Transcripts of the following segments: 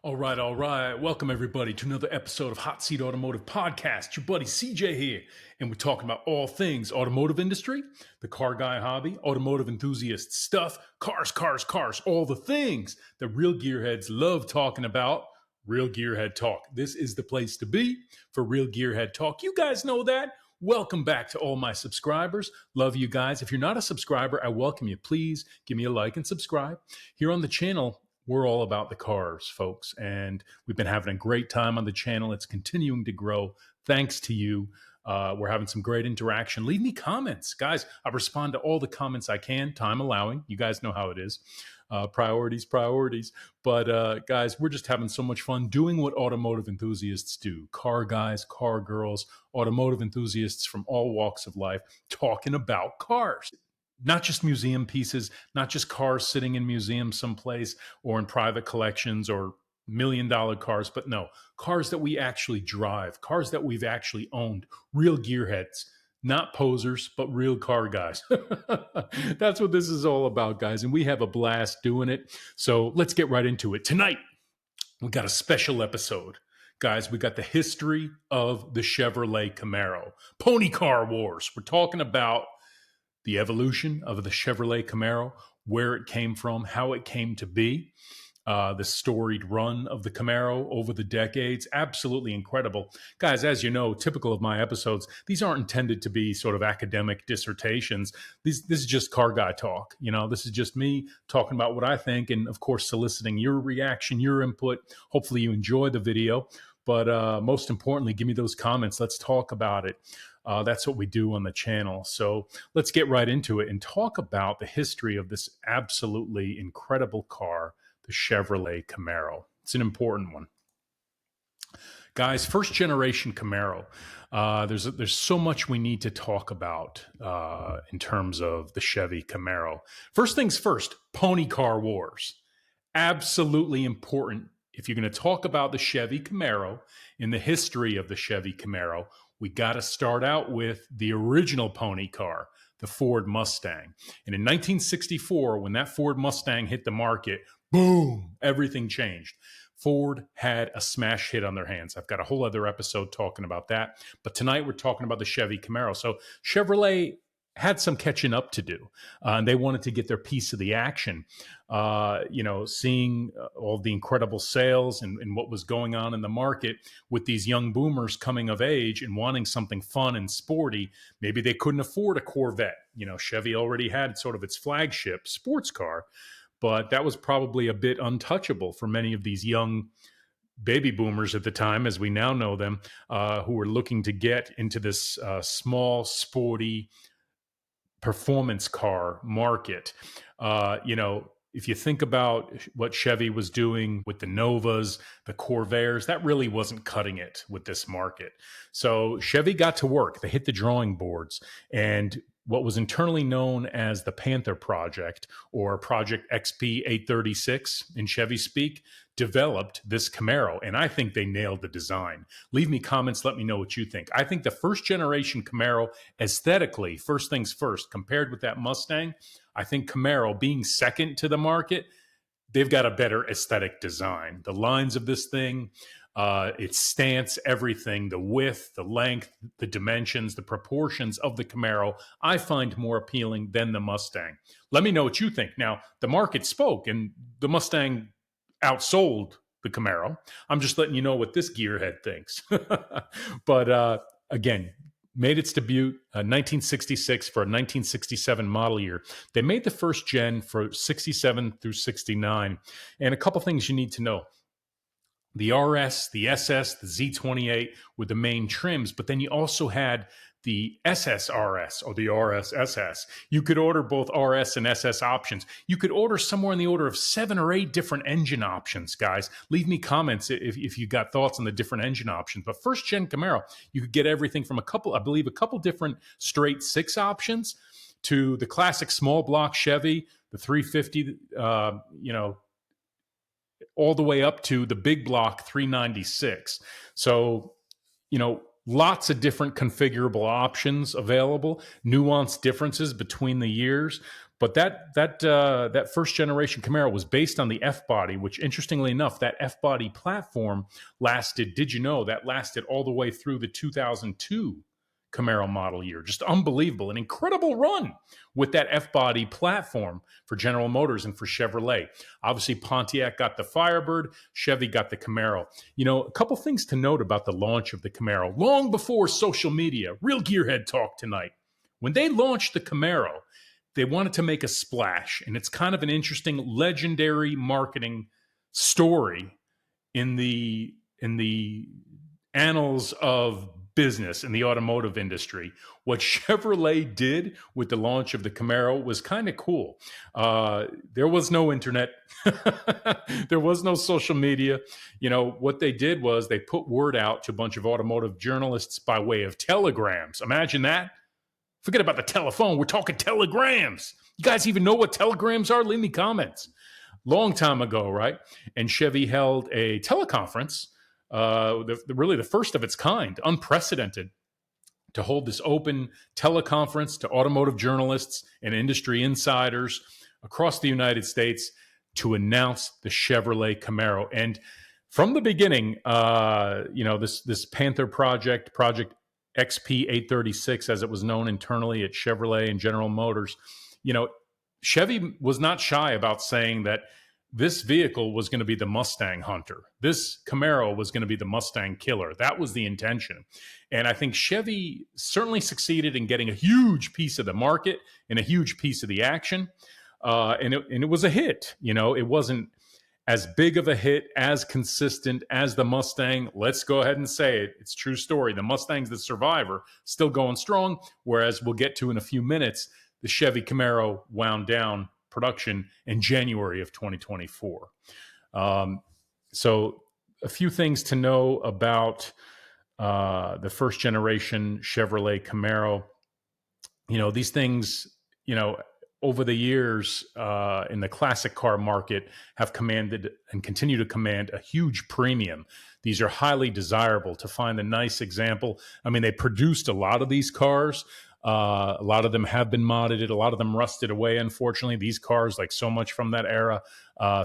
All right. Welcome everybody to another episode of Hot Seat Automotive Podcast. Your buddy CJ here, and we're talking about all things automotive industry, the car guy hobby, automotive enthusiast stuff, cars, all the things that real gearheads love talking about. Real Gearhead Talk. This is the place to be for Real Gearhead Talk. You guys know that. Welcome back to all my subscribers. Love you guys. If you're not a subscriber, I welcome you. Please give me a like and subscribe. Here on the channel, we're all about the cars, folks, and we've been having a great time on the channel. It's continuing to grow thanks to you. We're having some great interaction. Leave me comments. Guys, I respond to all the comments I can, time allowing. You guys know how it is. Priorities. But guys, we're just having so much fun doing what automotive enthusiasts do. Car guys, car girls, automotive enthusiasts from all walks of life talking about cars. Not just museum pieces, not just cars sitting in museums someplace or in private collections or $1 million cars, but no, cars that we actually drive, cars that we've actually owned, real gearheads, not posers, but real car guys. That's what this is all about, guys. And we have a blast doing it. So let's get right into it. Tonight, we got a special episode. Guys, we got the history of the Chevrolet Camaro. Pony Car Wars. We're talking about the evolution of the Chevrolet Camaro, where it came from, how it came to be, the storied run of the Camaro over the decades. Absolutely incredible. Guys, as you know, typical of my episodes, these aren't intended to be sort of academic dissertations. This is just car guy talk. You know, this is just me talking about what I think and, of course, soliciting your reaction, your input. Hopefully you enjoy the video. But most importantly, give me those comments. Let's talk about it. That's what we do on the channel. So let's get right into it and talk about the history of this absolutely incredible car, the Chevrolet Camaro. It's an important one. Guys, first generation Camaro. There's so much we need to talk about in terms of the Chevy Camaro. First things first, Pony Car Wars. Absolutely important. If you're going to talk about the Chevy Camaro in the history of the Chevy Camaro, we got to start out with the original pony car, the Ford Mustang. And in 1964, when that Ford Mustang hit the market, boom, everything changed. Ford had a smash hit on their hands. I've got a whole other episode talking about that. But tonight we're talking about the Chevy Camaro. So Chevrolet had some catching up to do, and they wanted to get their piece of the action. Seeing all the incredible sales and what was going on in the market with these young boomers coming of age and wanting something fun and sporty. Maybe they couldn't afford a Corvette. You know, Chevy already had sort of its flagship sports car, but that was probably a bit untouchable for many of these young baby boomers at the time, as we now know them, who were looking to get into this small, sporty performance car market. If you think about what Chevy was doing with the Novas, the Corvairs, that really wasn't cutting it with this market. So Chevy got to work. They hit the drawing boards, and what was internally known as the Panther Project, or Project XP 836 in Chevy speak, developed this Camaro, and I think they nailed the design. Leave me comments, let me know what you think. I think the first generation Camaro, aesthetically, first things first, compared with that Mustang, I think Camaro, being second to the market, they've got a better aesthetic design. The lines of this thing, its stance, everything, the width, the length, the dimensions, the proportions of the Camaro, I find more appealing than the Mustang. Let me know what you think. Now, the market spoke, and the Mustang outsold the Camaro. I'm just letting you know what this gearhead thinks. But again, made its debut 1966 for a 1967 model year. They made the first gen for 67 through 69. And a couple things you need to know. The RS, the SS, the Z28 were the main trims, but then you also had the SSRS or the RSSS. You could order both RS and SS options. You could order somewhere in the order of 7 or 8 different engine options, guys. Leave me comments if you got thoughts on the different engine options. But first gen Camaro, you could get everything from a couple different straight 6 options to the classic small block Chevy, the 350, all the way up to the big block 396. So, lots of different configurable options available, nuanced differences between the years. But that first generation Camaro was based on the F body, which interestingly enough, that F body platform lasted. Did you know that lasted all the way through the 2002 Camaro model year? Just unbelievable, an incredible run with that F body platform for General Motors and for Chevrolet. Obviously, Pontiac got the Firebird, Chevy got the Camaro. You know, a couple things to note about the launch of the Camaro. Long before social media, real gearhead talk tonight. When they launched the Camaro, they wanted to make a splash, and it's kind of an interesting, legendary marketing story in the annals of business in the automotive industry. What Chevrolet did with the launch of the Camaro was kind of cool. There was no internet. There was no social media. You know, what they did was they put word out to a bunch of automotive journalists by way of telegrams. Imagine that. Forget about the telephone. We're talking telegrams. You guys even know what telegrams are? Leave me comments. Long time ago, right? And Chevy held a teleconference, really the first of its kind, unprecedented, to hold this open teleconference to automotive journalists and industry insiders across the United States to announce the Chevrolet Camaro. And from the beginning, this Panther Project XP836, as it was known internally at Chevrolet and General Motors, Chevy was not shy about saying that this vehicle was going to be the Mustang hunter. This Camaro was going to be the Mustang killer. That was the intention. And I think Chevy certainly succeeded in getting a huge piece of the market and a huge piece of the action. And it was a hit. It wasn't as big of a hit, as consistent as the Mustang. Let's go ahead and say it. It's a true story. The Mustang's the survivor, still going strong, whereas we'll get to in a few minutes, the Chevy Camaro wound down production in January of 2024. So a few things to know about the first generation Chevrolet Camaro. These things, over the years in the classic car market have commanded and continue to command a huge premium. These are highly desirable. To find a nice example, they produced a lot of these cars. A lot of them have been modded. A lot of them rusted away, unfortunately. These cars, like so much from that era,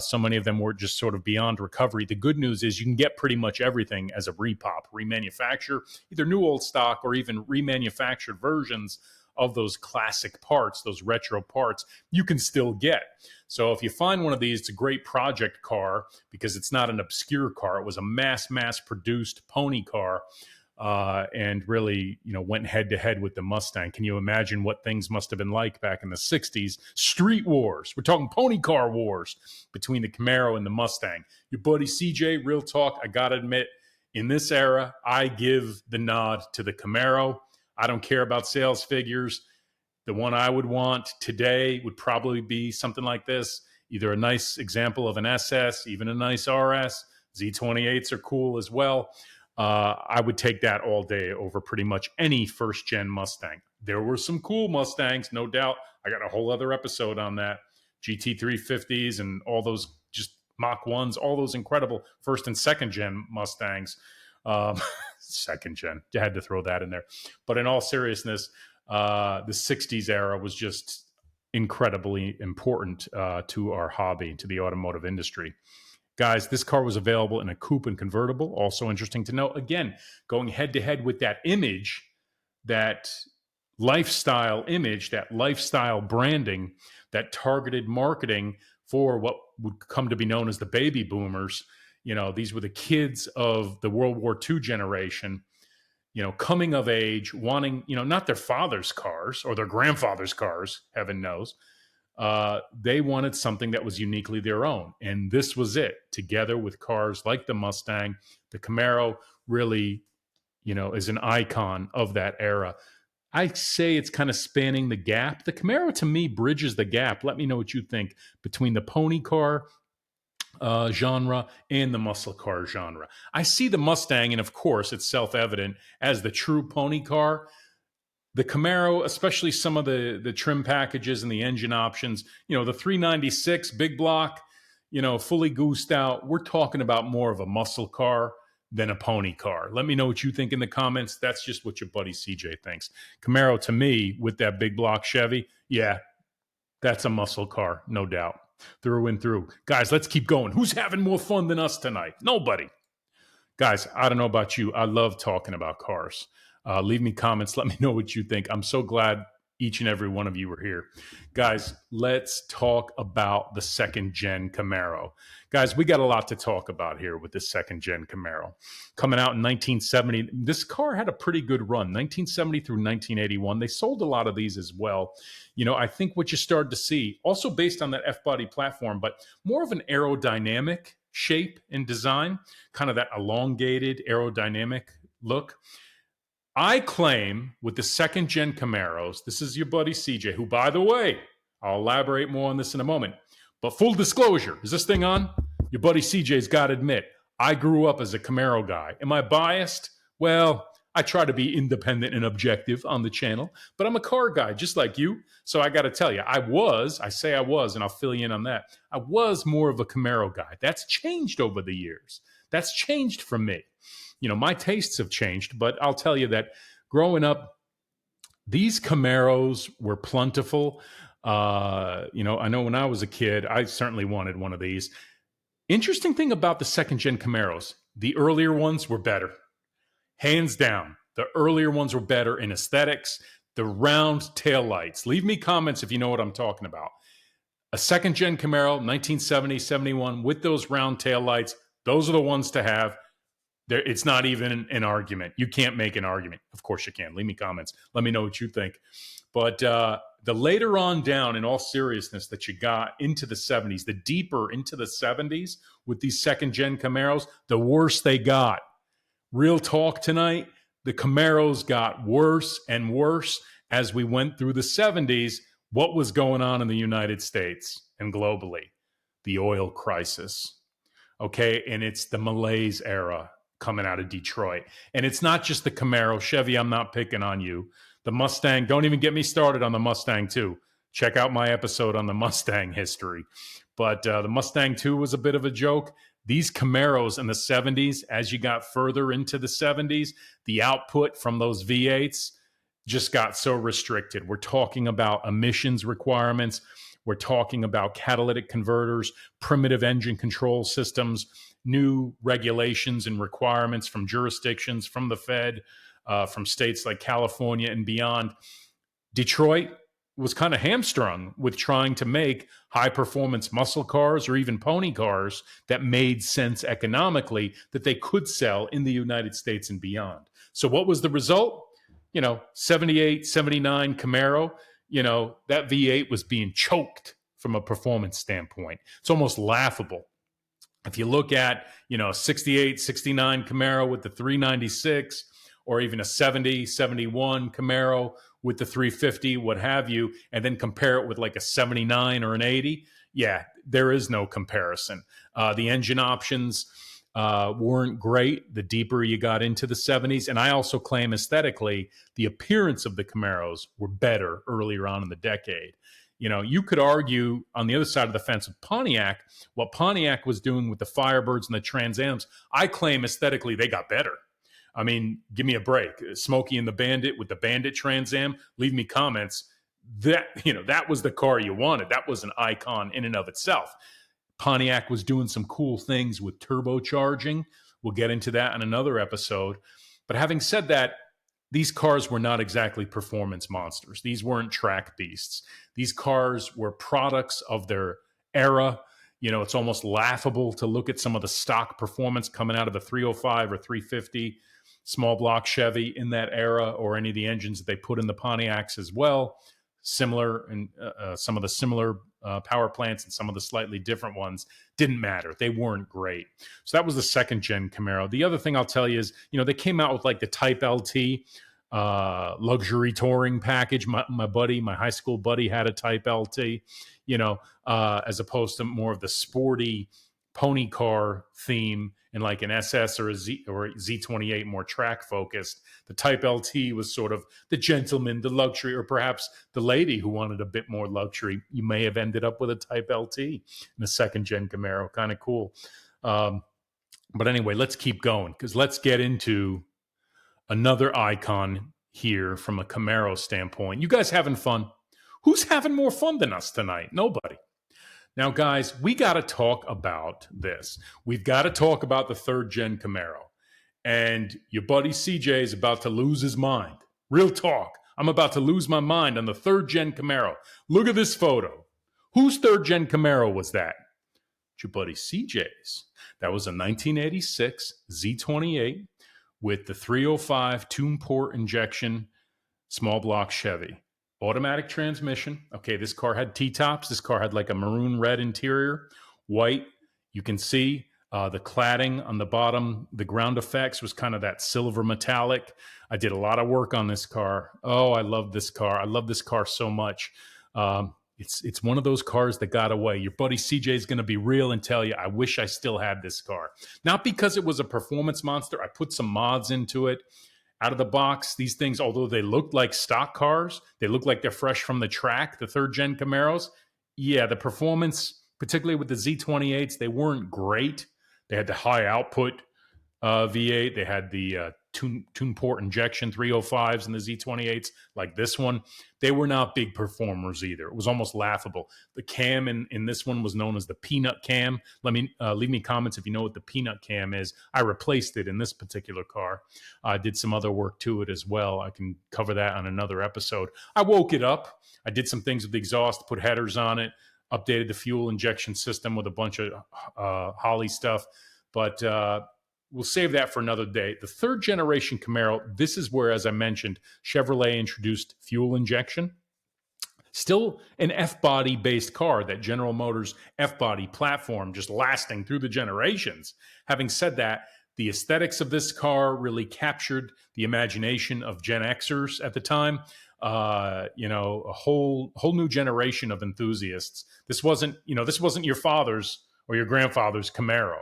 so many of them were just sort of beyond recovery. The good news is you can get pretty much everything as a repop, remanufacture, either new old stock or even remanufactured versions of those classic parts, those retro parts, you can still get. So if you find one of these, it's a great project car because it's not an obscure car. It was a mass-produced pony car and really, went head-to-head with the Mustang. Can you imagine what things must have been like back in the 60s? Street wars. We're talking pony car wars between the Camaro and the Mustang. Your buddy CJ, real talk, I got to admit, in this era, I give the nod to the Camaro. I don't care about sales figures. The one I would want today would probably be something like this, either a nice example of an SS, even a nice RS. Z28s are cool as well. I would take that all day over pretty much any first-gen Mustang. There were some cool Mustangs, no doubt. I got a whole other episode on that. GT350s and all those just Mach 1s, all those incredible first and second-gen Mustangs. Second gen. You had to throw that in there. But in all seriousness, the 60s era was just incredibly important to our hobby, to the automotive industry. Guys, this car was available in a coupe and convertible. Also interesting to know, again, going head-to-head with that image, that lifestyle image, that lifestyle branding, that targeted marketing for what would come to be known as the baby boomers. These were the kids of the World War II generation, coming of age, wanting, not their father's cars or their grandfather's cars, heaven knows. They wanted something that was uniquely their own. And this was it. Together with cars like the Mustang, the Camaro really, is an icon of that era. I say it's kind of spanning the gap. The Camaro, to me, bridges the gap. Let me know what you think between the pony car genre and the muscle car genre. I see the Mustang, and of course, it's self-evident, as the true pony car. The Camaro, especially some of the trim packages and the engine options, the 396 big block, fully goosed out. We're talking about more of a muscle car than a pony car. Let me know what you think in the comments. That's just what your buddy CJ thinks. Camaro, to me, with that big block Chevy, yeah, That's a muscle car, no doubt. Through and through. Guys, let's keep going. Who's having more fun than us tonight? Nobody. Guys, I don't know about you. I love talking about cars. Leave me comments. Let me know what you think. I'm so glad each and every one of you are here. Guys, let's talk about the second gen Camaro. Guys, we got a lot to talk about here with the second gen Camaro. Coming out in 1970, this car had a pretty good run, 1970 through 1981. They sold a lot of these as well. You know, I think what you started to see, also based on that F-body platform, but more of an aerodynamic shape and design, kind of that elongated aerodynamic look. I claim with the second gen Camaros, this is your buddy CJ, who, by the way, I'll elaborate more on this in a moment. But full disclosure, is this thing on? Your buddy CJ's got to admit, I grew up as a Camaro guy. Am I biased? Well, I try to be independent and objective on the channel, but I'm a car guy just like you. So I got to tell you, I say I was, and I'll fill you in on that. I was more of a Camaro guy. That's changed over the years. That's changed for me. You know, my tastes have changed, but I'll tell you that growing up, these Camaros were plentiful. You know, I know when I was a kid, I certainly wanted one of these. Interesting thing about the second gen Camaros, the earlier ones were better. Hands down, the earlier ones were better in aesthetics. The round taillights. Leave me comments if you know what I'm talking about. A second gen Camaro, 1970, 71, with those round taillights, those are the ones to have. It's not even an argument. You can't make an argument. Of course you can. Leave me comments. Let me know what you think. But the later on down, in all seriousness, that you got into the 70s, the deeper into the 70s with these second-gen Camaros, the worse they got. Real talk tonight, the Camaros got worse and worse as we went through the 70s. What was going on in the United States and globally? The oil crisis. Okay, and it's the malaise era coming out of Detroit. And it's not just the Camaro. Chevy, I'm not picking on you. The Mustang, don't even get me started on the Mustang 2. Check out my episode on the Mustang history. But the Mustang 2 was a bit of a joke. These Camaros in the 70s, as you got further into the 70s, the output from those V8s just got so restricted. We're talking about emissions requirements. We're talking about catalytic converters, primitive engine control systems, new regulations and requirements from jurisdictions, from the Fed, from states like California and beyond. Detroit was kind of hamstrung with trying to make high-performance muscle cars or even pony cars that made sense economically that they could sell in the United States and beyond. So what was the result? You know, 78, 79 Camaro, you know, that V8 was being choked from a performance standpoint. It's almost laughable. If you look at, you know, 68, 69 Camaro with the 396, or even a 70, 71 Camaro with the 350, what have you, and then compare it with like a 79 or an 80, yeah, there is no comparison. The engine options weren't great the deeper you got into the 70s. And I also claim aesthetically, the appearance of the Camaros were better earlier on in the decade. You know, you could argue on the other side of the fence with Pontiac, what Pontiac was doing with the Firebirds and the Trans Ams, I claim aesthetically they got better. I mean, give me a break. Smokey and the Bandit with the Bandit Trans Am, leave me comments. That, you know, that was the car you wanted. That was an icon in and of itself. Pontiac was doing some cool things with turbocharging. We'll get into that in another episode. But having said that, these cars were not exactly performance monsters. These weren't track beasts. These cars were products of their era. You know, it's almost laughable to look at some of the stock performance coming out of the 305 or 350 small block Chevy in that era, or any of the engines that they put in the Pontiacs as well. Similar, and some of the similar power plants and some of the slightly different ones didn't matter. They weren't great. So that was the second gen Camaro. The other thing I'll tell you is, you know, they came out with like the Type LT luxury touring package. My high school buddy had a Type LT, you know, as opposed to more of the sporty pony car theme and like an SS or a Z28, more track focused. The Type LT was sort of the gentleman, the luxury, or perhaps the lady who wanted a bit more luxury. You may have ended up with a Type LT in a second gen Camaro. Kind of cool. But anyway, let's keep going, because let's get into another icon here from a Camaro standpoint. You guys having fun? Who's having more fun than us tonight? Nobody. Now, guys, we got to talk about this. We've got to talk about the third gen Camaro. And your buddy CJ is about to lose his mind. Real talk. I'm about to lose my mind on the third gen Camaro. Look at this photo. Whose third gen Camaro was that? It's your buddy CJ's. That was a 1986 Z28 with the 305 tune port injection small block Chevy. Automatic transmission. Okay, this car had T-tops. This car had like a maroon red interior, white. You can see the cladding on the bottom. The ground effects was kind of that silver metallic. I did a lot of work on this car. Oh, I love this car. I love this car so much. It's one of those cars that got away. Your buddy CJ is going to be real and tell you, I wish I still had this car. Not because it was a performance monster. I put some mods into it. Out of the box, these things, although they look like stock cars, they look like they're fresh from the track, the third gen Camaros. Yeah, the performance, particularly with the Z28s, they weren't great. They had the high output V8. They had the tune port injection 305s and the Z28s like this one. They were not big performers either. It was almost laughable. The cam in this one was known as the peanut cam. Leave me comments if you know what the peanut cam is. I replaced it in this particular car. I did some other work to it as well. I can cover that on another episode. I woke it up. I did some things with the exhaust, put headers on it, updated the fuel injection system with a bunch of Holley stuff. But we'll save that for another day. The third generation Camaro, this is where, as I mentioned, Chevrolet introduced fuel injection. Still an F-body based car, that General Motors F-body platform, just lasting through the generations. Having said that, the aesthetics of this car really captured the imagination of Gen Xers at the time. A whole new generation of enthusiasts. This wasn't your father's or your grandfather's Camaro.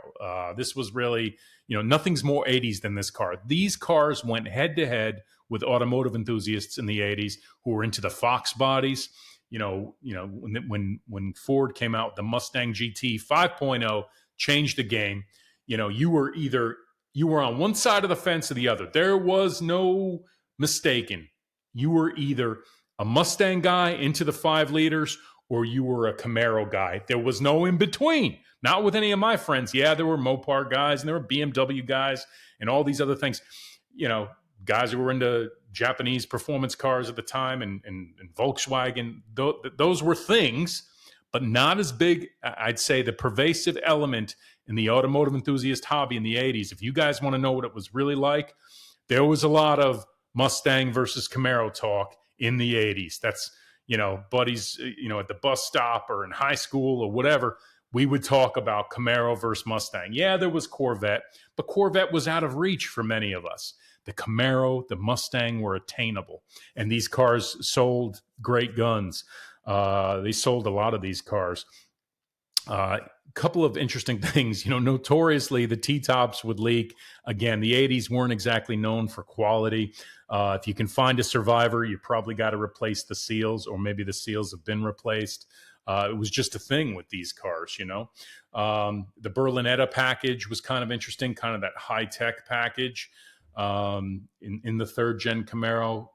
This was really, nothing's more 80s than this car. These cars went head to head with automotive enthusiasts in the 80s who were into the Fox bodies. When Ford came out, the Mustang GT 5.0 changed the game. You were on one side of the fence or the other. There was no mistaking. You were either a Mustang guy into the 5 liters or you were a Camaro guy. There was no in between. Not with any of my friends. Yeah, there were Mopar guys and there were BMW guys and all these other things. Guys who were into Japanese performance cars at the time and Volkswagen. Those were things, but not as big. I'd say the pervasive element in the automotive enthusiast hobby in the 80s. If you guys want to know what it was really like, there was a lot of Mustang versus Camaro talk in the 80s. That's, buddies, at the bus stop or in high school or whatever, we would talk about Camaro versus Mustang. Yeah, there was Corvette, but Corvette was out of reach for many of us. The Camaro, the Mustang were attainable, and these cars sold great guns. They sold a lot of these cars. Couple of interesting things, notoriously the T-tops would leak. Again, the 80s weren't exactly known for quality. If you can find a survivor, you probably got to replace the seals, or maybe the seals have been replaced. It was just a thing with these cars, The Berlinetta package was kind of interesting, kind of that high-tech package in the third-gen Camaro,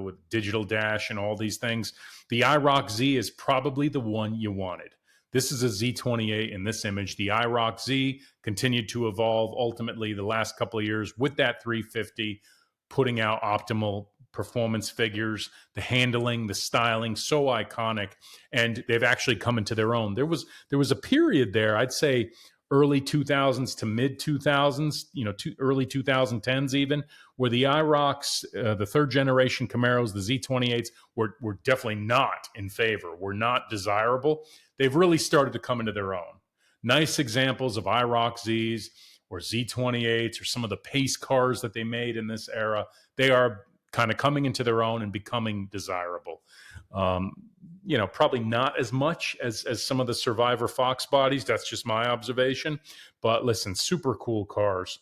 with digital dash and all these things. The IROC Z is probably the one you wanted. This is a Z28 in this image. The IROC Z continued to evolve ultimately the last couple of years with that 350, putting out optimal performance figures, the handling, the styling, so iconic. And they've actually come into their own. There was a period there, I'd say early 2000s to mid 2000s, early 2010s even, where the IROCs, the third generation Camaros, the Z28s were definitely not in favor, were not desirable. They've really started to come into their own. Nice examples of IROC Zs or Z28s or some of the pace cars that they made in this era. They are kind of coming into their own and becoming desirable. Probably not as much as some of the Survivor Fox bodies. That's just my observation. But listen, super cool cars.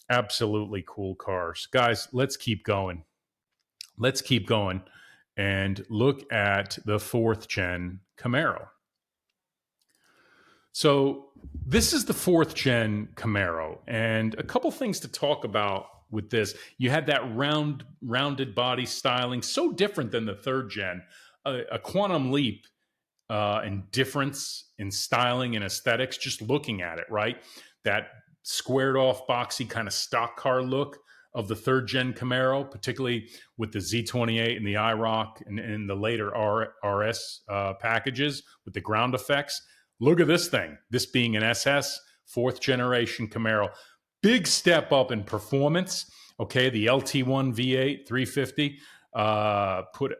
Absolutely cool cars. Guys, let's keep going. Let's keep going and look at the 4th gen Camaro. So this is the 4th gen Camaro, and a couple things to talk about with this. You had that rounded body styling, so different than the 3rd gen. a quantum leap and difference in styling and aesthetics, just looking at it, right? That squared off, boxy kind of stock car look of the third gen Camaro, particularly with the Z28 and the IROC and the later RS packages with the ground effects. Look at this thing, this being an SS, fourth generation Camaro. Big step up in performance. Okay, the LT1 V8 350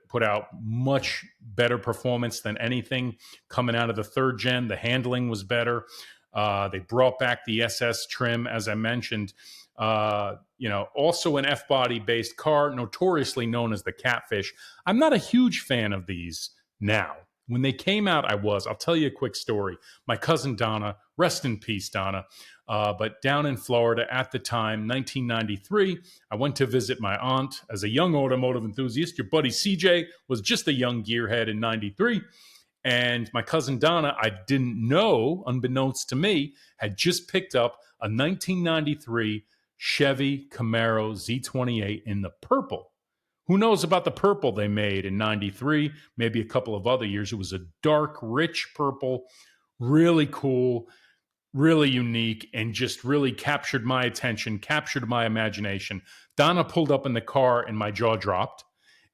put out much better performance than anything coming out of the third gen. The handling was better. They brought back the SS trim, as I mentioned. Also an F-body based car, notoriously known as the Catfish. I'm not a huge fan of these now. When they came out, I was. I'll tell you a quick story. My cousin Donna, rest in peace, Donna, but down in Florida at the time, 1993, I went to visit my aunt as a young automotive enthusiast. Your buddy CJ was just a young gearhead in 93. And my cousin Donna, I didn't know, unbeknownst to me, had just picked up a 1993 Chevy Camaro Z28 in the purple. Who knows about the purple they made in 93, maybe a couple of other years. It was a dark, rich purple, really cool, really unique, and just really captured my attention, captured my imagination. Donna pulled up in the car and my jaw dropped.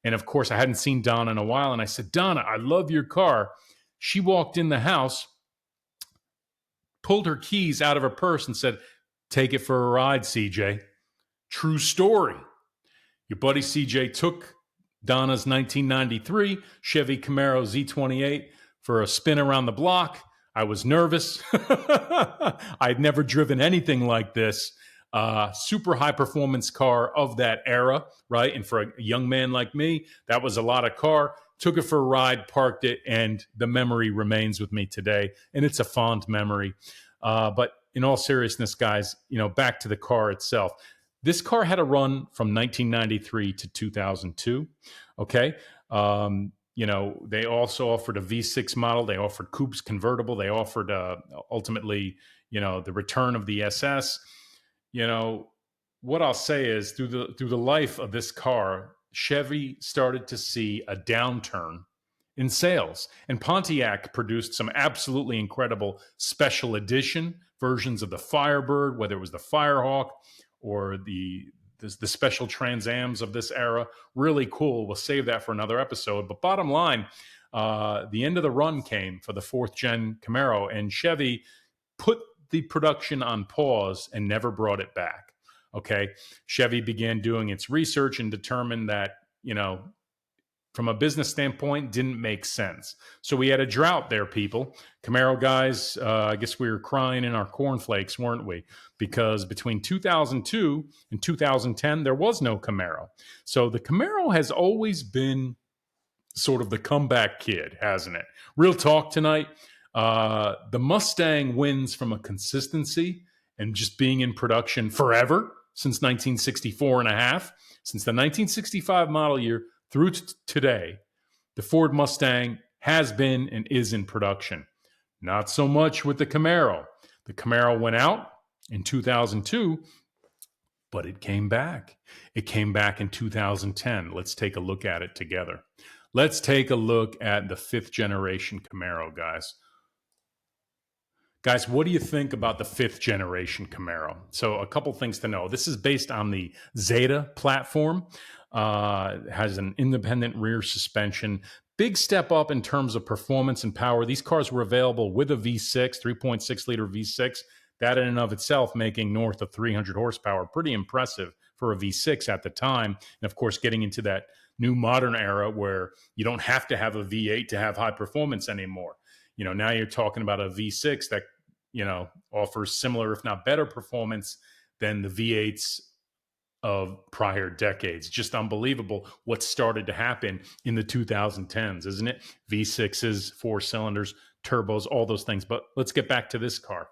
And of course, I hadn't seen Donna in a while. And I said, Donna, I love your car. She walked in the house, pulled her keys out of her purse and said, take it for a ride, CJ. True story. Your buddy CJ took Donna's 1993 Chevy Camaro Z28 for a spin around the block. I was nervous. I'd never driven anything like this. Super high performance car of that era, right? And for a young man like me, that was a lot of car. Took it for a ride, parked it, and the memory remains with me today. And it's a fond memory. But in all seriousness, guys, back to the car itself. This car had a run from 1993 to 2002. Okay. They also offered a V6 model. They offered coupes convertible. They offered ultimately, the return of the SS. What I'll say is through the life of this car, Chevy started to see a downturn in sales. And Pontiac produced some absolutely incredible special edition versions of the Firebird, whether it was the Firehawk or the special Trans Ams of this era. Really cool. We'll save that for another episode. But bottom line, the end of the run came for the fourth gen Camaro, and Chevy put the production on pause and never brought it back. Okay. Chevy began doing its research and determined that, from a business standpoint, didn't make sense. So we had a drought there, people. Camaro guys, I guess we were crying in our cornflakes, weren't we? Because between 2002 and 2010, there was no Camaro. So the Camaro has always been sort of the comeback kid, hasn't it? Real talk tonight. The Mustang wins from a consistency and just being in production forever since 1964 and a half. Since the 1965 model year through today, the Ford Mustang has been and is in production. Not so much with the Camaro. The Camaro went out in 2002, but it came back. It came back in 2010. Let's take a look at it together. Let's take a look at the fifth generation Camaro, guys. Guys, what do you think about the fifth generation Camaro? So a couple things to know. This is based on the Zeta platform. Has an independent rear suspension. Big step up in terms of performance and power. These cars were available with a V6, 3.6 liter V6. That in and of itself making north of 300 horsepower. Pretty impressive for a V6 at the time. And of course, getting into that new modern era where you don't have to have a V8 to have high performance anymore. Now you're talking about a V6 that, offers similar, if not better performance than the V8s of prior decades. Just unbelievable what started to happen in the 2010s, isn't it? V6s, 4 cylinders, turbos, all those things. But let's get back to this car.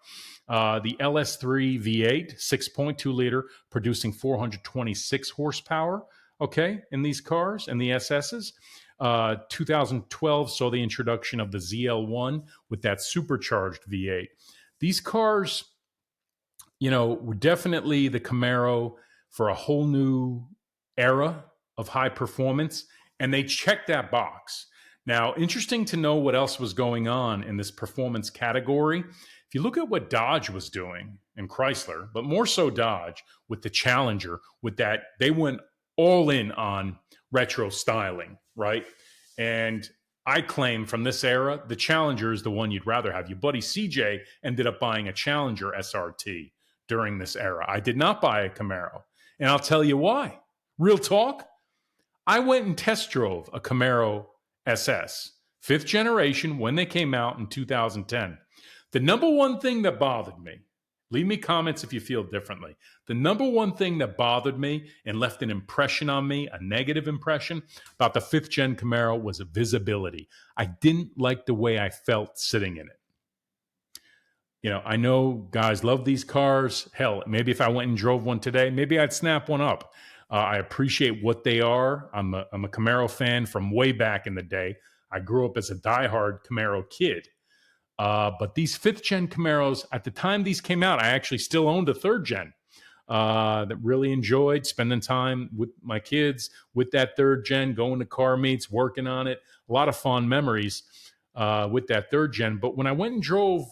The LS3 V8, 6.2 liter, producing 426 horsepower, okay, in these cars and the SSs. 2012 saw the introduction of the ZL1 with that supercharged V8. These cars, were definitely the Camaro for a whole new era of high performance, and they checked that box. Now, interesting to know what else was going on in this performance category. If you look at what Dodge was doing and Chrysler, but more so Dodge with the Challenger, with that, they went all in on retro styling, right? And I claim from this era, the Challenger is the one you'd rather have. Your buddy CJ ended up buying a Challenger SRT during this era. I did not buy a Camaro. And I'll tell you why. Real talk. I went and test drove a Camaro SS, fifth generation, when they came out in 2010. The number one thing that bothered me, leave me comments if you feel differently. The number one thing that bothered me and left an impression on me, a negative impression about the fifth gen Camaro, was visibility. I didn't like the way I felt sitting in it. I know guys love these cars. Hell, maybe if I went and drove one today, maybe I'd snap one up. I appreciate what they are. I'm a Camaro fan from way back in the day. I grew up as a diehard Camaro kid. But these fifth gen Camaros, at the time these came out, I actually still owned a third gen that really enjoyed spending time with my kids with that third gen, going to car meets, working on it. A lot of fond memories with that third gen. But when I went and drove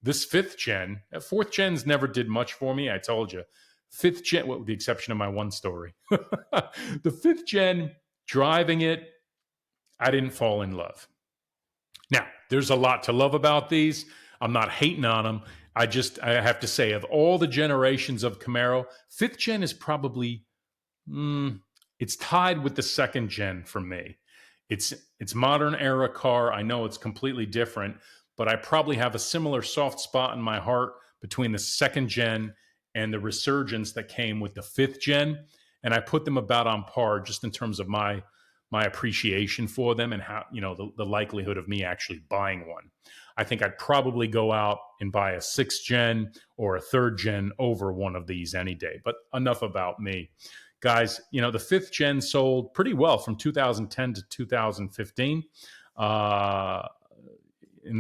this fifth gen, fourth gens never did much for me. I told you. Fifth gen, with the exception of my one story. The fifth gen, driving it, I didn't fall in love. Now, there's a lot to love about these. I'm not hating on them. I have to say, of all the generations of Camaro, fifth gen is probably, it's tied with the second gen for me. It's modern era car. I know it's completely different, but I probably have a similar soft spot in my heart between the second gen and the resurgence that came with the fifth gen. And I put them about on par just in terms of my appreciation for them and how, the likelihood of me actually buying one. I think I'd probably go out and buy a sixth gen or a third gen over one of these any day. But enough about me. Guys, the fifth gen sold pretty well from 2010 to 2015. And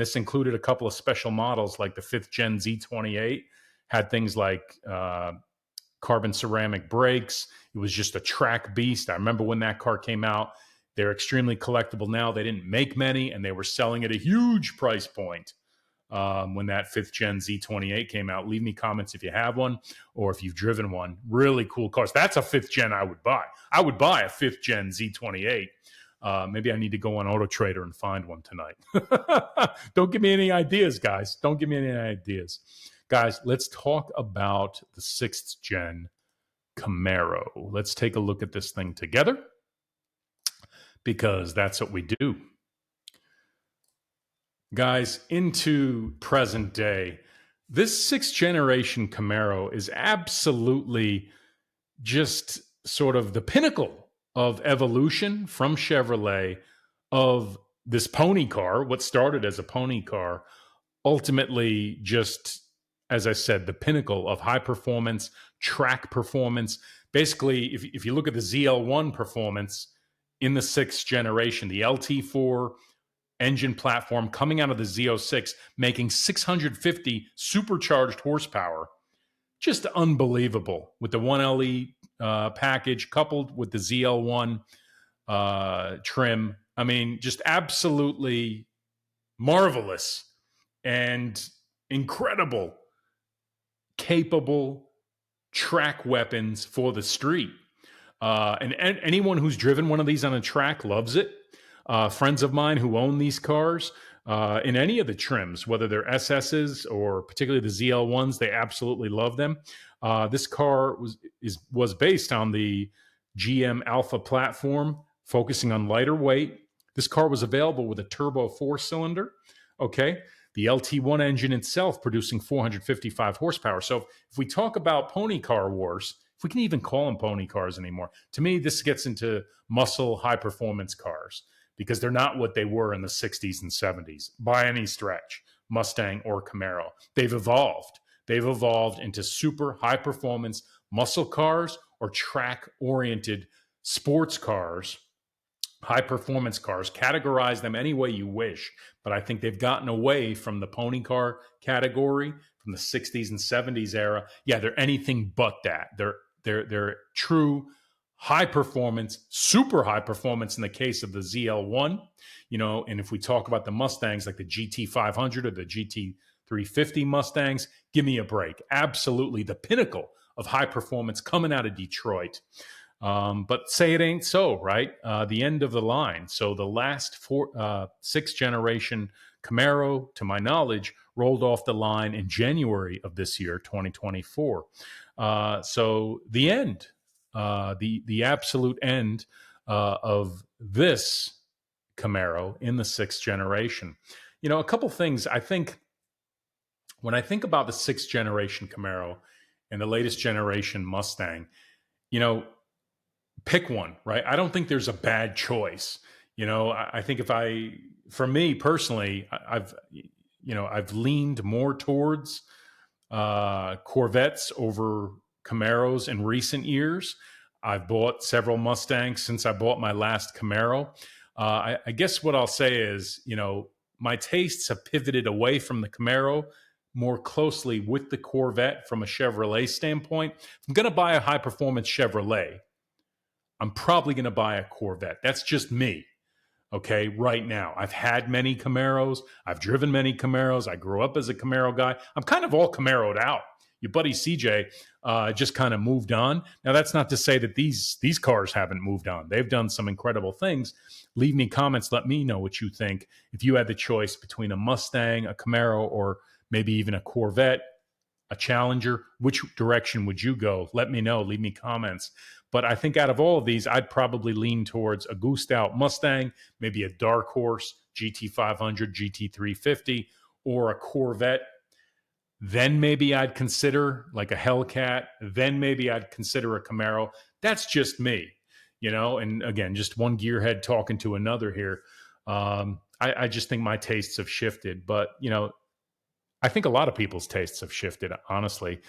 this included a couple of special models like the fifth gen Z28, had things like carbon ceramic brakes. It was just a track beast. I remember when that car came out. They're extremely collectible now. They didn't make many, and they were selling at a huge price point when that fifth gen Z28 came out. Leave me comments if you have one or if you've driven one. Really cool cars. That's a fifth gen I would buy. I would buy a fifth gen Z28. Maybe I need to go on Auto Trader and find one tonight. Don't give me any ideas, guys. Don't give me any ideas. Guys, let's talk about the sixth gen Camaro. Let's take a look at this thing together because that's what we do. Guys, into present day, this sixth generation Camaro is absolutely just sort of the pinnacle of evolution from Chevrolet of this pony car, what started as a pony car, ultimately just, as I said, the pinnacle of high performance, track performance. Basically, if you look at the ZL1 performance in the sixth generation, the LT4 engine platform coming out of the Z06, making 650 supercharged horsepower, just unbelievable with the 1LE package coupled with the ZL1 trim. I mean, just absolutely marvelous and incredible, capable track weapons for the street. And anyone who's driven one of these on a track loves it. Friends of mine who own these cars in any of the trims, whether they're SSs or particularly the ZL1s, they absolutely love them. This car was based on the GM Alpha platform, focusing on lighter weight. This car was available with a turbo 4-cylinder. Okay. The LT1 engine itself producing 455 horsepower. So if we talk about pony car wars, if we can even call them pony cars anymore, to me, this gets into muscle, high performance cars because they're not what they were in the 60s and 70s by any stretch, Mustang or Camaro. They've evolved. They've evolved into super high performance muscle cars or track oriented sports cars, high performance cars. Categorize them any way you wish, but I think they've gotten away from the pony car category from the 60s and 70s era. Yeah, they're anything but that. They're true high performance, super high performance in the case of the ZL1, and if we talk about the Mustangs like the GT 500 or the GT 350 Mustangs, give me a break. Absolutely the pinnacle of high performance coming out of Detroit. But say it ain't so, right? The end of the line. So the last sixth generation Camaro, to my knowledge, rolled off the line in January of this year, 2024. So the end, the absolute end of this Camaro in the sixth generation. A couple things. I think when I think about the sixth generation Camaro and the latest generation Mustang, pick one, right? I don't think there's a bad choice. I think for me personally, I've leaned more towards Corvettes over Camaros in recent years. I've bought several Mustangs since I bought my last Camaro. I guess what I'll say is, my tastes have pivoted away from the Camaro more closely with the Corvette from a Chevrolet standpoint. If I'm going to buy a high performance Chevrolet, I'm probably going to buy a Corvette. That's just me. Okay, right now. I've had many Camaros. I've driven many Camaros. I grew up as a Camaro guy. I'm kind of all Camaro'd out. Your buddy CJ just kind of moved on. Now, that's not to say that these cars haven't moved on. They've done some incredible things. Leave me comments. Let me know what you think. If you had the choice between a Mustang, a Camaro, or maybe even a Corvette, a Challenger, which direction would you go? Let me know. Leave me comments. But I think out of all of these, I'd probably lean towards a goosed out Mustang, maybe a dark horse GT 500, GT 350, or a Corvette. Then maybe I'd consider like a Hellcat. Then maybe I'd consider a Camaro. That's just me, and again, just one gearhead talking to another here. I just think my tastes have shifted, but, I think a lot of people's tastes have shifted, honestly.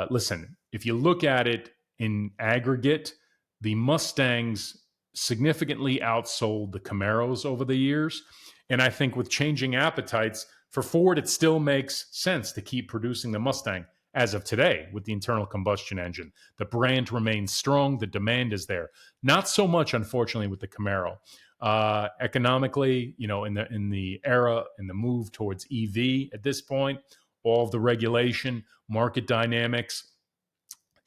Listen, if you look at it in aggregate, the Mustangs significantly outsold the Camaros over the years. And I think with changing appetites, for Ford, it still makes sense to keep producing the Mustang as of today with the internal combustion engine. The brand remains strong. The demand is there. Not so much, unfortunately, with the Camaro. Economically, in the era, in the move towards EV at this point, all of the regulation, market dynamics,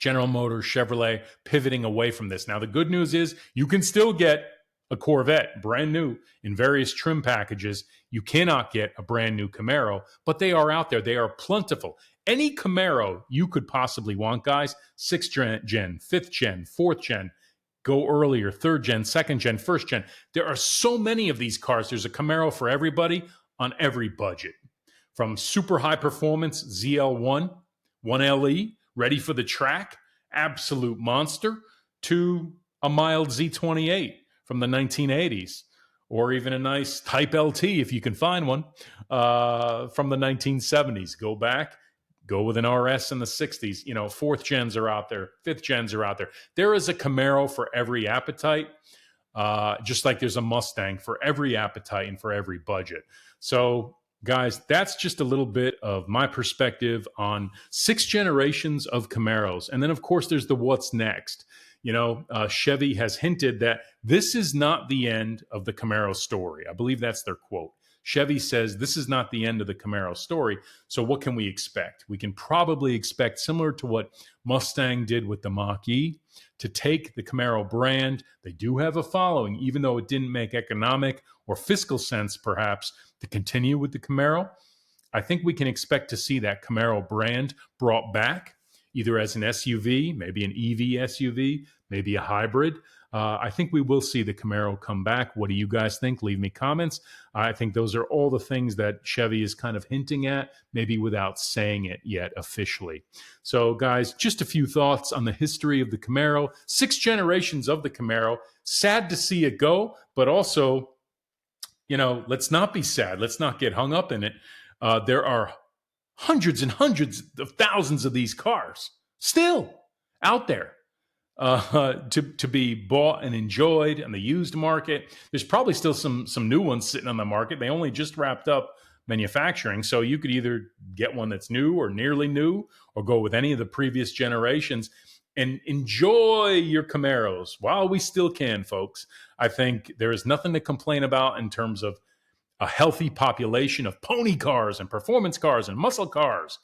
General Motors, Chevrolet pivoting away from this. Now, the good news is you can still get a Corvette brand new in various trim packages. You cannot get a brand new Camaro, but they are out there. They are plentiful. Any Camaro you could possibly want, guys, 6th gen, 5th gen, 4th gen, go earlier, 3rd gen, 2nd gen, 1st gen. There are so many of these cars. There's a Camaro for everybody on every budget. From super high performance ZL1, 1LE, ready for the track, absolute monster, to a mild Z28 from the 1980s, or even a nice Type LT if you can find one from the 1970s. Go back, go with an RS in the 60s. 4th gens are out there, 5th gens are out there. There is a Camaro for every appetite, just like there's a Mustang for every appetite and for every budget. So, guys, that's just a little bit of my perspective on 6 generations of Camaros. And then, of course, there's the what's next. Chevy has hinted that this is not the end of the Camaro story. I believe that's their quote. Chevy says this is not the end of the Camaro story. So what can we expect? We can probably expect, similar to what Mustang did with the Mach-E, to take the Camaro brand. They do have a following, even though it didn't make economic or fiscal sense, perhaps, to continue with the Camaro. I think we can expect to see that Camaro brand brought back, either as an SUV, maybe an EV SUV, maybe a hybrid. I think we will see the Camaro come back. What do you guys think? Leave me comments. I think those are all the things that Chevy is kind of hinting at, maybe without saying it yet officially. So, guys, just a few thoughts on the history of the Camaro. 6 generations of the Camaro. Sad to see it go, but also, let's not be sad. Let's not get hung up in it. There are hundreds and hundreds of thousands of these cars still out there to be bought and enjoyed in the used market. There's probably still some new ones sitting on the market. They only just wrapped up manufacturing, so you could either get one that's new or nearly new, or go with any of the previous generations. and enjoy your Camaros while we still can, folks. I think there is nothing to complain about in terms of a healthy population of pony cars and performance cars and muscle cars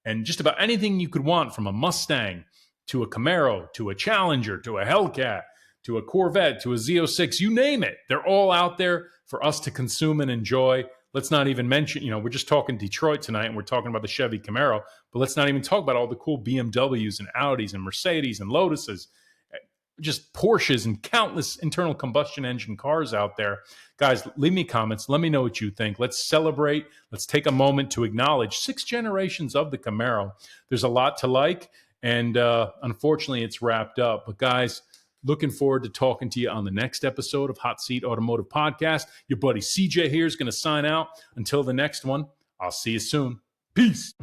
and just about anything you could want, from a Mustang to a Camaro to a Challenger to a Hellcat to a Corvette to a Z06, you name it. They're all out there for us to consume and enjoy. Let's not even mention, we're just talking Detroit tonight and we're talking about the Chevy Camaro, but let's not even talk about all the cool BMWs and Audis and Mercedes and Lotuses, just Porsches and countless internal combustion engine cars out there. Guys, leave me comments. Let me know what you think. Let's celebrate. Let's take a moment to acknowledge 6 generations of the Camaro. There's a lot to like, and unfortunately, it's wrapped up. But guys, looking forward to talking to you on the next episode of Hot Seat Automotive Podcast. Your buddy CJ here is going to sign out. Until the next one, I'll see you soon. Peace.